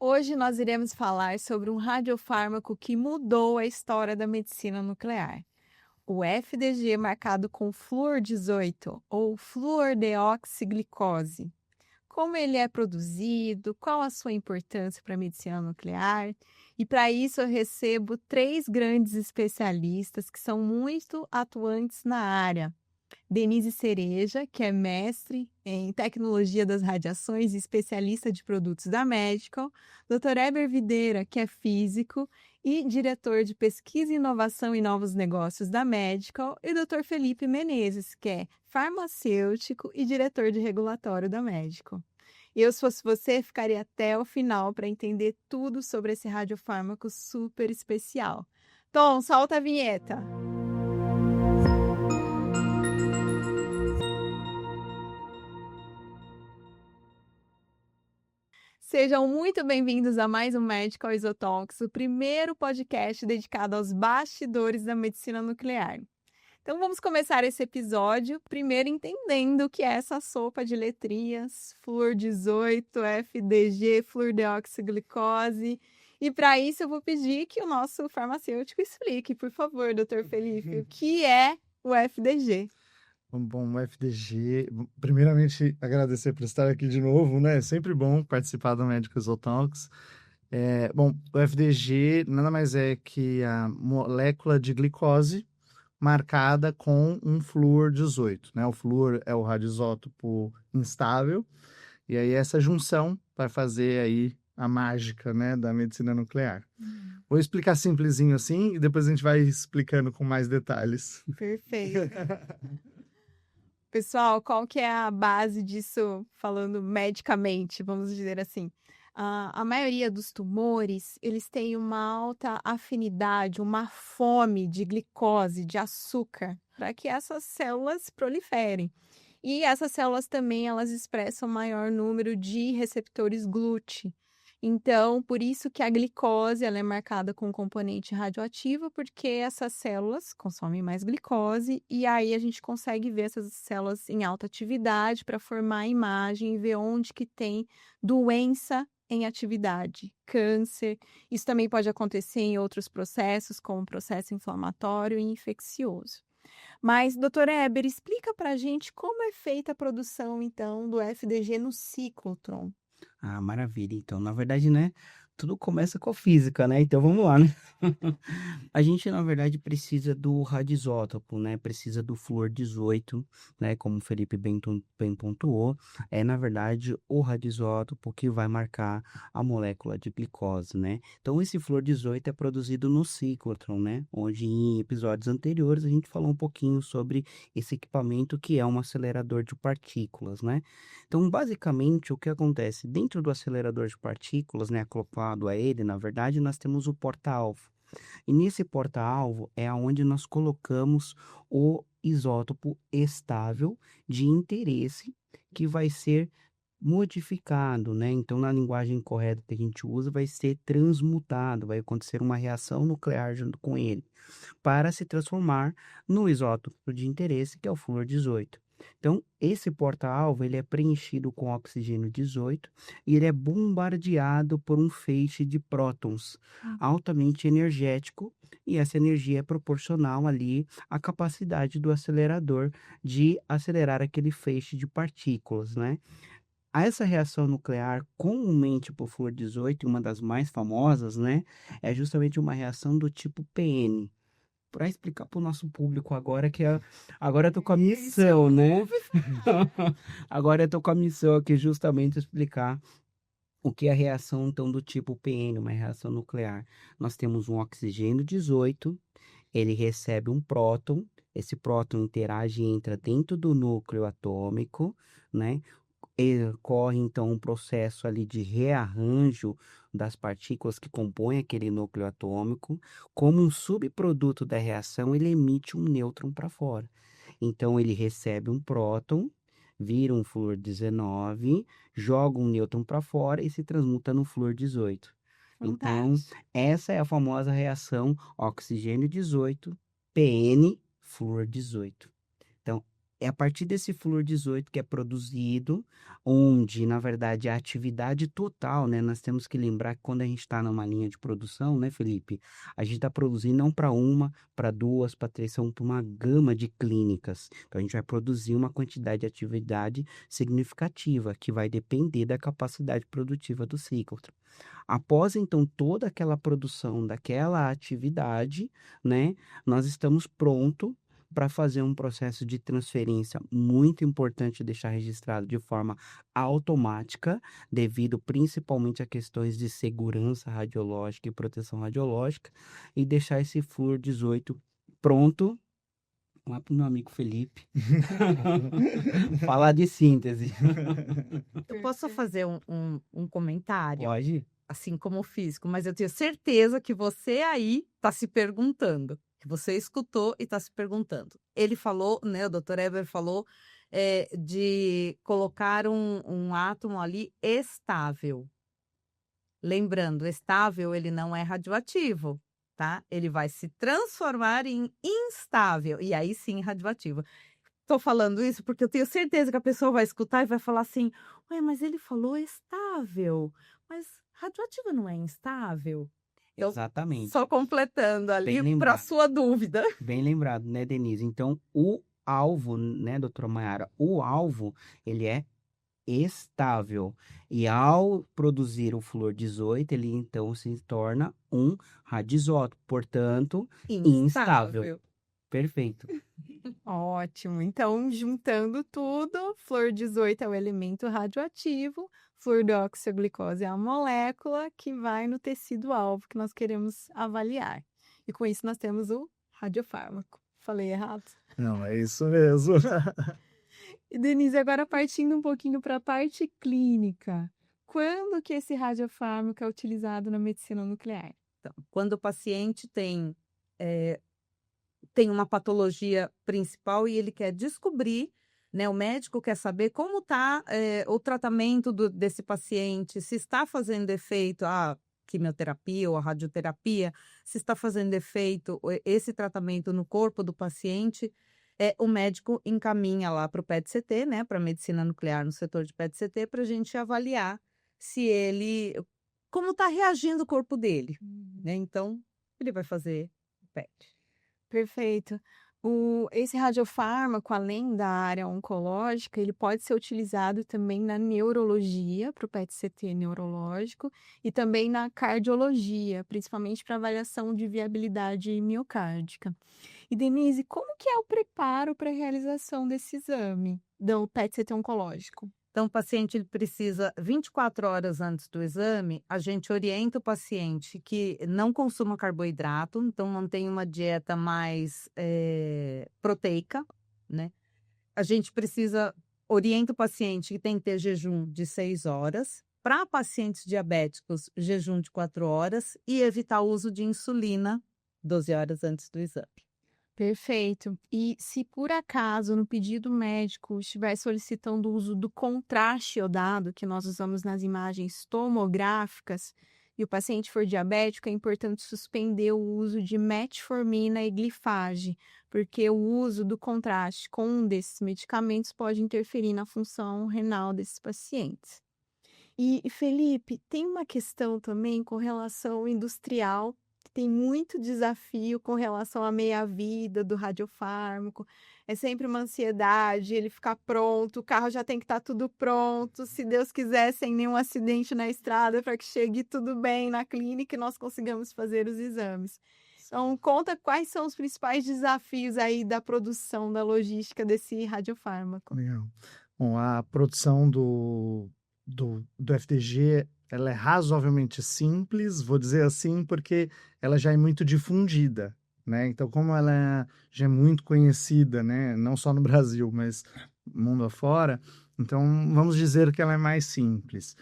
Hoje nós iremos falar sobre um radiofármaco que mudou a história da medicina nuclear. O FDG marcado com flúor 18 ou fluordeoxiglicose. Como ele é produzido, qual a sua importância para a medicina nuclear? E para isso eu recebo três grandes especialistas que são muito atuantes na área. Denise Cereja, que é mestre em tecnologia das radiações e especialista de produtos da Medical, Dr. Eber Videira, que é físico e diretor de pesquisa, inovação e novos negócios da Medical, e Dr. Felipe Menezes, que é farmacêutico e diretor de regulatório da Medical. Eu, se fosse você, ficaria até o final para entender tudo sobre esse radiofármaco super especial. Tom, solta a vinheta! Sejam muito bem-vindos a mais um Medical Isotalks, o primeiro podcast dedicado aos bastidores da medicina nuclear. Então vamos começar esse episódio primeiro entendendo o que é essa sopa de letrinhas, flúor 18, FDG, fluordeoxiglicose. E para isso eu vou pedir que o nosso farmacêutico explique, por favor, Dr. Felipe, o que é o FDG. Bom, o FDG, primeiramente agradecer por estar aqui de novo, né? É sempre bom participar do Medical Talks. Bom, o FDG nada mais é que a molécula de glicose marcada com um flúor 18, né? O flúor é o radioisótopo instável, e aí essa junção vai fazer aí a mágica, né, da medicina nuclear. Vou explicar simplesinho assim e depois a gente vai explicando com mais detalhes. Perfeito. Pessoal, qual que é a base disso, falando medicamente, vamos dizer assim? A maioria dos tumores, eles têm uma alta afinidade, uma fome de glicose, de açúcar, para que essas células proliferem. E essas células também, elas expressam maior número de receptores GLUT. Então, por isso que a glicose ela é marcada com componente radioativo, porque essas células consomem mais glicose e aí a gente consegue ver essas células em alta atividade para formar a imagem e ver onde que tem doença em atividade, câncer. Isso também pode acontecer em outros processos, como processo inflamatório e infeccioso. Mas, doutor Eber, explica para a gente como é feita a produção, então, do FDG no ciclotron. Ah, maravilha. Então, na verdade, né, tudo começa com a física, né? Então, vamos lá, né? A gente, na verdade, precisa do radioisótopo, né? Precisa do flúor 18, né? Como o Felipe bem pontuou, é, na verdade, o radioisótopo que vai marcar a molécula de glicose, né? Então, esse flúor 18 é produzido no ciclotron, né? Onde em episódios anteriores a gente falou um pouquinho sobre esse equipamento que é um acelerador de partículas, né? Então, basicamente, o que acontece? Dentro do acelerador de partículas, né, acoplado a ele, na verdade, nós temos o porta-alvo. E nesse porta-alvo é onde nós colocamos o isótopo estável de interesse que vai ser modificado, né? Então, na linguagem correta que a gente usa, vai ser transmutado, vai acontecer uma reação nuclear junto com ele, para se transformar no isótopo de interesse, que é o flúor 18. Então, esse porta-alvo ele é preenchido com oxigênio 18 e ele é bombardeado por um feixe de prótons altamente energético, e essa energia é proporcional ali à capacidade do acelerador de acelerar aquele feixe de partículas, né? Essa reação nuclear, comumente por flúor 18, uma das mais famosas, né, é justamente uma reação do tipo PN. Para explicar para o nosso público agora agora eu tô com a missão, né? Agora eu tô com a missão aqui justamente explicar o que é a reação então do tipo PN, uma reação nuclear. Nós temos um oxigênio 18, ele recebe um próton, esse próton interage e entra dentro do núcleo atômico, né? Ocorre então um processo ali de rearranjo das partículas que compõem aquele núcleo atômico. Como um subproduto da reação, ele emite um nêutron para fora. Então ele recebe um próton, vira um flúor 19, joga um nêutron para fora e se transmuta no flúor 18. Então, essa é a famosa reação oxigênio 18, PN, flúor 18. Então, É a partir desse flúor 18 que é produzido, onde, na verdade, a atividade total, né? Nós temos que lembrar que quando a gente está numa linha de produção, né, Felipe? A gente está produzindo não para uma, para duas, para três, são para uma gama de clínicas. Então, a gente vai produzir uma quantidade de atividade significativa, que vai depender da capacidade produtiva do ciclo. Após, então, toda aquela produção daquela atividade, né? Nós estamos prontos para fazer um processo de transferência muito importante deixar registrado de forma automática, devido principalmente a questões de segurança radiológica e proteção radiológica, e deixar esse flúor 18 pronto. Lá para o meu amigo Felipe falar de síntese. Eu posso fazer um comentário, Pode? assim como físico, mas eu tenho certeza que você aí está se perguntando, que você escutou e está se perguntando. Ele falou, né, o Dr. Eber falou de colocar um átomo ali estável. Lembrando, estável ele não é radioativo, tá? Ele vai se transformar em instável, e aí sim radioativo. Estou falando isso porque eu tenho certeza que a pessoa vai escutar e vai falar assim: ué, mas ele falou estável, mas radioativo não é instável? Eu Exatamente. só completando Bem ali para lembrado. sua dúvida. Bem lembrado, né, Denise? Então, o alvo, né, doutora Mayara? O alvo, ele é estável. E ao produzir o flúor 18, ele então se torna um radioisótopo, portanto, instável. Perfeito. Ótimo. Então, juntando tudo, flúor 18 é o elemento radioativo, fluoridoxiglicose é a molécula que vai no tecido-alvo que nós queremos avaliar. E com isso nós temos o radiofármaco. Falei errado? Não, é isso mesmo. E Denise, agora partindo um pouquinho para a parte clínica. Quando que esse radiofármaco é utilizado na medicina nuclear? Então, quando o paciente tem uma patologia principal e ele quer descobrir, né, o médico quer saber como está o tratamento desse paciente, se está fazendo efeito a quimioterapia ou a radioterapia, se está fazendo efeito esse tratamento no corpo do paciente, o médico encaminha lá para o PET-CT, né, para a medicina nuclear no setor de PET-CT, para a gente avaliar como está reagindo o corpo dele, né? Então, ele vai fazer o PET. Perfeito. Esse radiofármaco, além da área oncológica, ele pode ser utilizado também na neurologia, para o PET-CT neurológico, e também na cardiologia, principalmente para avaliação de viabilidade miocárdica. E, Denise, como que é o preparo para a realização desse exame, do PET-CT oncológico? Então, o paciente ele precisa, 24 horas antes do exame, a gente orienta o paciente que não consuma carboidrato, então mantenha uma dieta mais proteica, né? A gente orienta o paciente que tem que ter jejum de 6 horas, para pacientes diabéticos, jejum de 4 horas e evitar o uso de insulina 12 horas antes do exame. Perfeito. E se por acaso no pedido médico estiver solicitando o uso do contraste iodado, que nós usamos nas imagens tomográficas, e o paciente for diabético, é importante suspender o uso de metformina e glifage, porque o uso do contraste com um desses medicamentos pode interferir na função renal desses pacientes. E Felipe, tem uma questão também com relação ao industrial, que tem muito desafio com relação à meia-vida do radiofármaco. É sempre uma ansiedade, ele ficar pronto, o carro já tem que estar tudo pronto, se Deus quiser, sem nenhum acidente na estrada, para que chegue tudo bem na clínica e nós consigamos fazer os exames. Então, conta quais são os principais desafios aí da produção, da logística desse radiofármaco. Legal. Bom, a produção do FDG, ela é razoavelmente simples, vou dizer assim, porque ela já é muito difundida, né? Então, como ela já é muito conhecida, né? Não só no Brasil, mas mundo afora, então vamos dizer que ela é mais simples.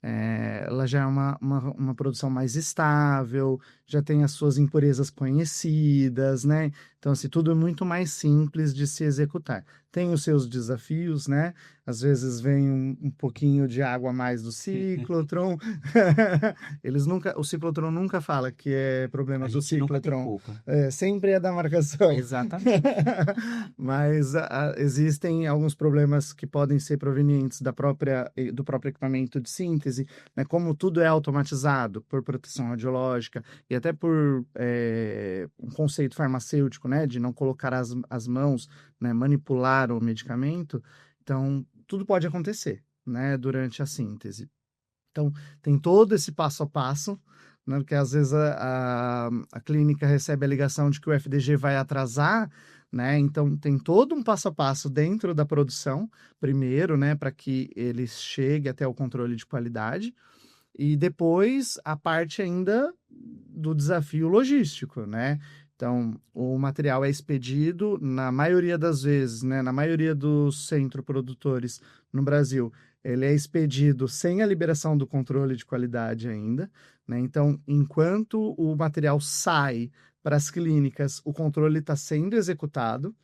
Ela já é uma produção mais estável, já tem as suas impurezas conhecidas, né? Então, assim, tudo é muito mais simples de se executar. Tem os seus desafios, né? Às vezes vem um pouquinho de água a mais do ciclotron. O ciclotron nunca fala que é problema A do gente nunca tem ciclotron. culpa. Sempre é da marcação. Exatamente. Mas existem alguns problemas que podem ser provenientes do próprio equipamento de síntese, né? Como tudo é automatizado por proteção radiológica e até por um conceito farmacêutico, né? De não colocar as mãos, né? Manipular o medicamento. Então, tudo pode acontecer, né? Durante a síntese. Então, tem todo esse passo a passo, né? Porque às vezes a clínica recebe a ligação de que o FDG vai atrasar, né? Então, tem todo um passo a passo dentro da produção, primeiro, né? Para que ele chegue até o controle de qualidade. E depois a parte ainda do desafio logístico, né? Então, o material é expedido, na maioria das vezes, né? Na maioria dos centroprodutores no Brasil, ele é expedido sem a liberação do controle de qualidade ainda, né? Então, enquanto o material sai para as clínicas, o controle está sendo executado,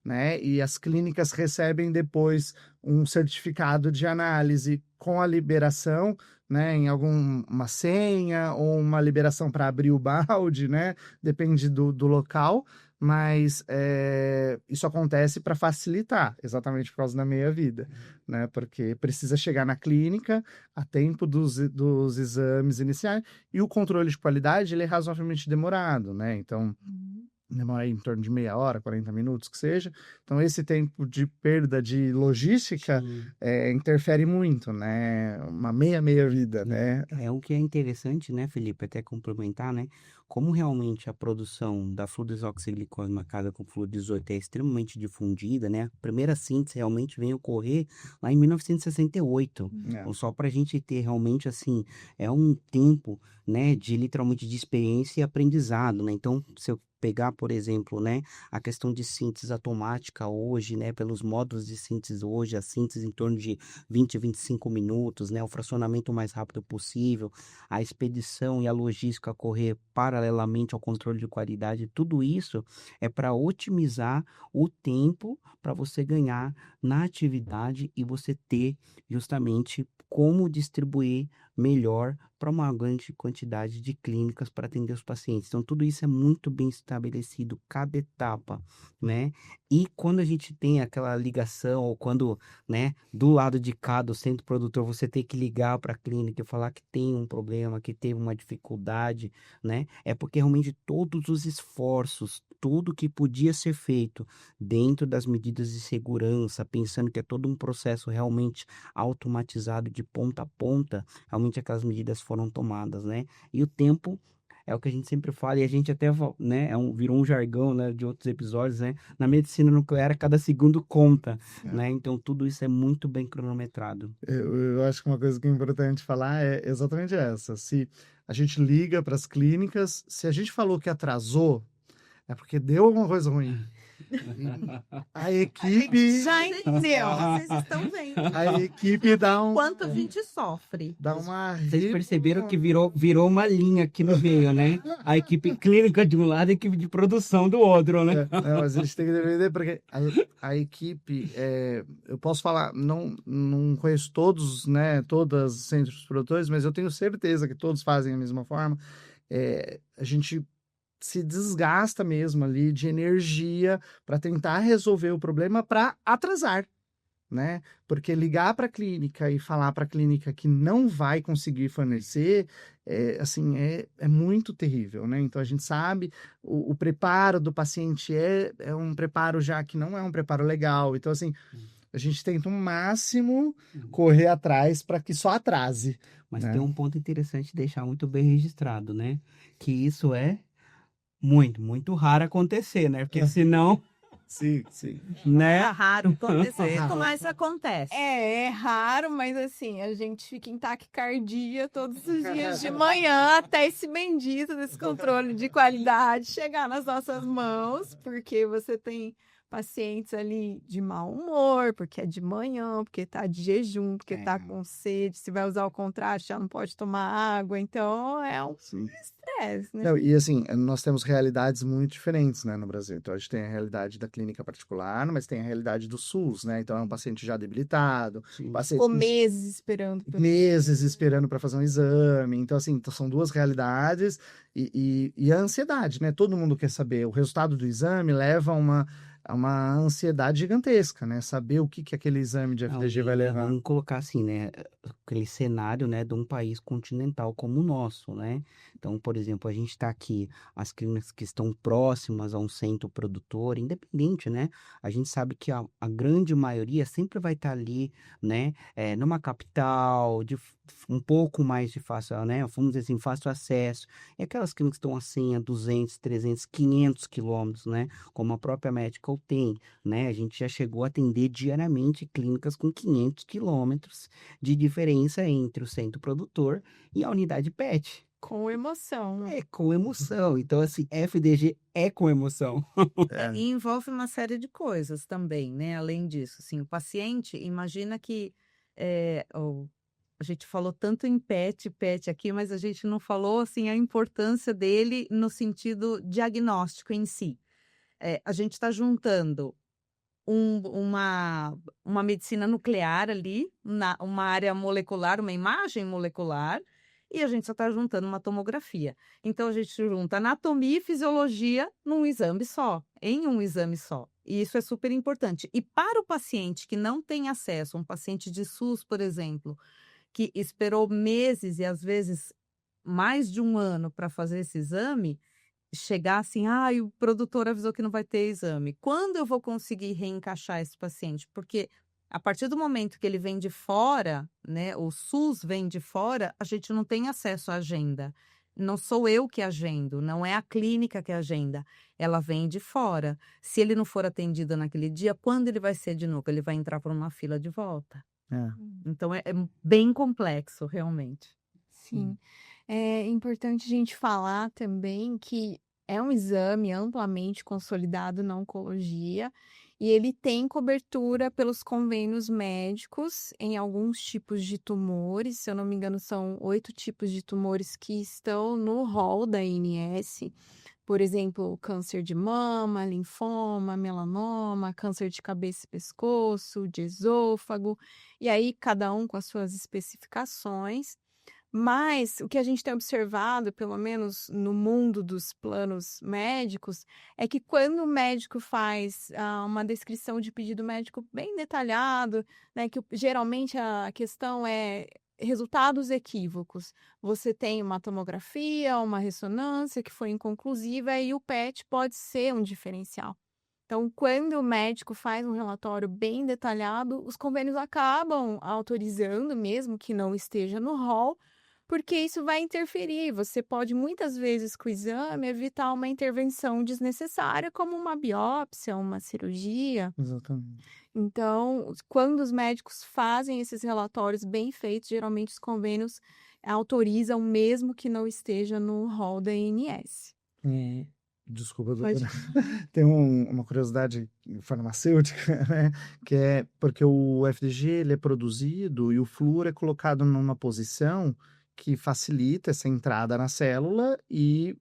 né? E as clínicas recebem depois um certificado de análise com a liberação, né? Em alguma senha ou uma liberação para abrir o balde, né? Depende do local. Mas isso acontece para facilitar, exatamente por causa da meia-vida, né? Porque precisa chegar na clínica a tempo dos exames iniciais e o controle de qualidade ele é razoavelmente demorado, né? Então, demora aí em torno de meia hora, 40 minutos, que seja. Então, esse tempo de perda de logística Sim. interfere muito, né? Uma meia-vida, né? É o que é interessante, né, Felipe, até complementar, né? Como realmente a produção da fluodesoxiglicose marcada com flúor 18 é extremamente difundida, né? A primeira síntese realmente veio ocorrer lá em 1968. É. Então, só para a gente ter realmente, assim, é um tempo, né, de literalmente de experiência e aprendizado, né? Então, se eu pegar, por exemplo, né, a questão de síntese automática hoje, né, pelos modos de síntese hoje, a síntese em torno de 20 a 25 minutos, né, o fracionamento o mais rápido possível, a expedição e a logística correr paralelamente ao controle de qualidade, tudo isso é para otimizar o tempo para você ganhar na atividade e você ter justamente como distribuir melhor para uma grande quantidade de clínicas para atender os pacientes. Então, tudo isso é muito bem estabelecido, cada etapa, né? E quando a gente tem aquela ligação, ou quando, né, do lado de cá do centro produtor, você tem que ligar para a clínica e falar que tem um problema, que teve uma dificuldade, né? É porque realmente todos os esforços, tudo que podia ser feito dentro das medidas de segurança, pensando que é todo um processo realmente automatizado de ponta a ponta, realmente aquelas medidas foram tomadas, né? E o tempo é o que a gente sempre fala, e a gente até, né, virou um jargão, né, de outros episódios, né? Na medicina nuclear, cada segundo conta, né? Então, tudo isso é muito bem cronometrado. Eu acho que uma coisa que é importante falar é exatamente essa. Se a gente liga para as clínicas, se a gente falou que atrasou, é porque deu alguma coisa ruim. A equipe... Já entendeu. Vocês estão vendo A equipe dá quanto a gente sofre. dá uma... Vocês perceberam que virou uma linha aqui no meio, né? A equipe clínica de um lado e a equipe de produção do outro, né? Não, mas a gente tem que entender porque a equipe, eu posso falar, não conheço todos, né, todas os centros produtores, mas eu tenho certeza que todos fazem da mesma forma. A gente se desgasta mesmo ali de energia para tentar resolver o problema para atrasar, né? Porque ligar para a clínica e falar para a clínica que não vai conseguir fornecer, assim, é muito terrível, né? Então a gente sabe o preparo do paciente é um preparo já que não é um preparo legal. Então, assim, a gente tenta o máximo correr atrás para que só atrase. Mas né? tem um ponto interessante de deixar muito bem registrado, né? Que isso é muito, muito raro acontecer, né? Porque senão, Sim, sim. né? É raro acontecer, mas acontece. É raro, mas assim, a gente fica em taquicardia todos os dias de manhã até esse bendito desse controle de qualidade chegar nas nossas mãos, porque você tem pacientes ali de mau humor, porque é de manhã, porque tá de jejum, porque tá É. com sede, se vai usar o contraste, já não pode tomar água, então é um Sim. estresse, né? Não, e assim, nós temos realidades muito diferentes, né, no Brasil. Então, a gente tem a realidade da clínica particular, mas tem a realidade do SUS, né? Então, é um paciente já debilitado, Sim. paciente Ficou meses esperando pelo meses esperando para fazer um exame. Então, assim, são duas realidades e a ansiedade, né? Todo mundo quer saber. O resultado do exame leva a uma ansiedade gigantesca, né? Saber o que, que aquele exame de Não, FDG vai e levar. vamos colocar assim, né? Aquele cenário, né, de um país continental como o nosso, né? Então, por exemplo, a gente está aqui, as clínicas que estão próximas a um centro produtor, independente, né? A gente sabe que a grande maioria sempre vai estar ali, né? Numa capital, um pouco mais de fácil, né? Vamos dizer assim, fácil acesso. E aquelas clínicas que estão assim a 200, 300, 500 quilômetros, né? Como a própria Medical tem, né? A gente já chegou a atender diariamente clínicas com 500 quilômetros de diferença entre o centro produtor e a unidade PET. com emoção. É com emoção. Então, assim, FDG é com emoção. E envolve uma série de coisas também, né? Além disso, assim, o paciente, imagina que a gente falou tanto em PET aqui, mas a gente não falou assim a importância dele no sentido diagnóstico em si. A gente está juntando uma medicina nuclear ali, uma área molecular, uma imagem molecular, e a gente só está juntando uma tomografia. Então, a gente junta anatomia e fisiologia num exame só, em um exame só. E isso é super importante. E para o paciente que não tem acesso, um paciente de SUS, por exemplo, que esperou meses e às vezes mais de um ano para fazer esse exame, chegar assim, o produtor avisou que não vai ter exame. Quando eu vou conseguir reencaixar esse paciente? Porque a partir do momento que ele vem de fora, né, o SUS vem de fora, a gente não tem acesso à agenda. Não sou eu que agendo, não é a clínica que agenda, ela vem de fora. Se ele não for atendido naquele dia, quando ele vai ser de novo? Ele vai entrar por uma fila de volta. É. Então é bem complexo, realmente. Sim. É importante a gente falar também que é um exame amplamente consolidado na oncologia e ele tem cobertura pelos convênios médicos em alguns tipos de tumores. Se eu não me engano, são 8 tipos de tumores que estão no rol da ANS. Por exemplo, câncer de mama, linfoma, melanoma, câncer de cabeça e pescoço, de esôfago, e aí cada um com as suas especificações. Mas o que a gente tem observado, pelo menos no mundo dos planos médicos, é que quando o médico faz uma descrição de pedido médico bem detalhado, né, que geralmente a questão é resultados equívocos. Você tem uma tomografia, uma ressonância que foi inconclusiva e o PET pode ser um diferencial. Então, quando o médico faz um relatório bem detalhado, os convênios acabam autorizando, mesmo que não esteja no rol, porque isso vai interferir. Você pode, muitas vezes, com o exame, evitar uma intervenção desnecessária, como uma biópsia, uma cirurgia. Exatamente. Então, quando os médicos fazem esses relatórios bem feitos, geralmente os convênios autorizam, mesmo que não esteja no rol da ANS. Desculpa, Pode. doutora. Tem uma curiosidade farmacêutica, né? Que é porque o FDG ele é produzido e o flúor é colocado numa posição que facilita essa entrada na célula e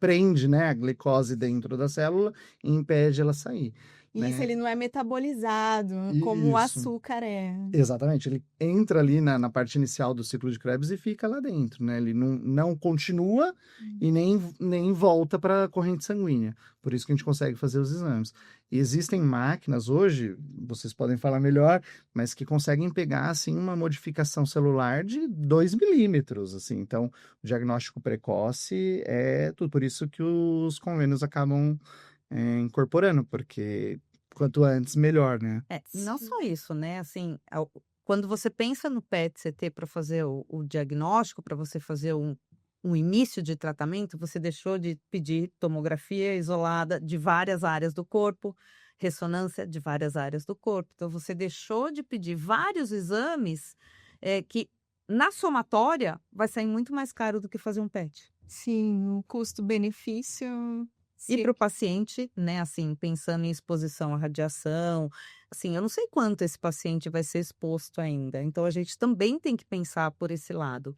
prende, né, a glicose dentro da célula e impede ela sair, Isso, né? ele não é metabolizado como o Isso. açúcar é. Exatamente, ele entra ali na parte inicial do ciclo de Krebs e fica lá dentro, né? Ele não continua e nem volta para a corrente sanguínea. Por isso que a gente consegue fazer os exames. E existem máquinas hoje, vocês podem falar melhor, mas que conseguem pegar, assim, uma modificação celular de 2 milímetros, assim. Então, o diagnóstico precoce é tudo. Por isso que os convênios acabam incorporando, porque quanto antes, melhor, né? Não só isso, né? Assim, quando você pensa no PET-CT para fazer o diagnóstico, para você fazer um início de tratamento, você deixou de pedir tomografia isolada de várias áreas do corpo, ressonância de várias áreas do corpo. Então, você deixou de pedir vários exames que, na somatória, vai sair muito mais caro do que fazer um PET. Sim, o custo-benefício E Sim. para o paciente, né, assim, pensando em exposição à radiação, assim, eu não sei quanto esse paciente vai ser exposto ainda, então a gente também tem que pensar por esse lado.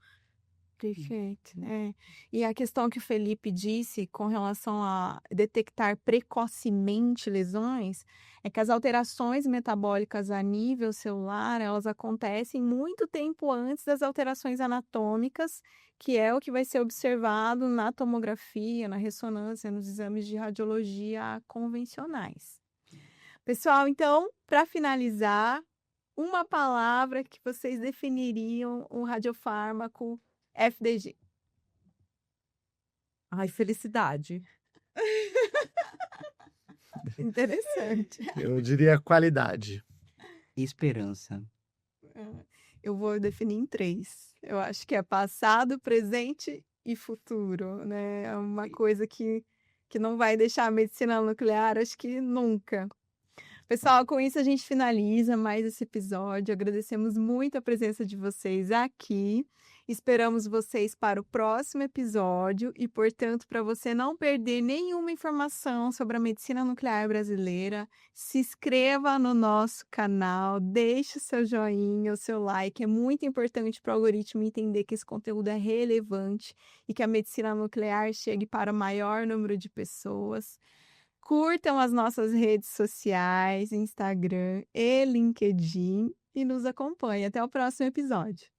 Perfeito, né? E a questão que o Felipe disse com relação a detectar precocemente lesões, é que as alterações metabólicas a nível celular, elas acontecem muito tempo antes das alterações anatômicas, que é o que vai ser observado na tomografia, na ressonância, nos exames de radiologia convencionais. Pessoal, então, para finalizar, uma palavra que vocês definiriam um radiofármaco FDG. Ai, felicidade. Interessante. Eu diria qualidade. Esperança. Eu vou definir em 3. Eu acho que é passado, presente e futuro, né? É uma coisa que não vai deixar a medicina nuclear, acho que nunca. Pessoal, com isso a gente finaliza mais esse episódio. Agradecemos muito a presença de vocês aqui. Esperamos vocês para o próximo episódio e, portanto, para você não perder nenhuma informação sobre a medicina nuclear brasileira, se inscreva no nosso canal, deixe o seu joinha, o seu like. É muito importante para o algoritmo entender que esse conteúdo é relevante e que a medicina nuclear chegue para o maior número de pessoas. Curtam as nossas redes sociais, Instagram e LinkedIn e nos acompanhem. Até o próximo episódio.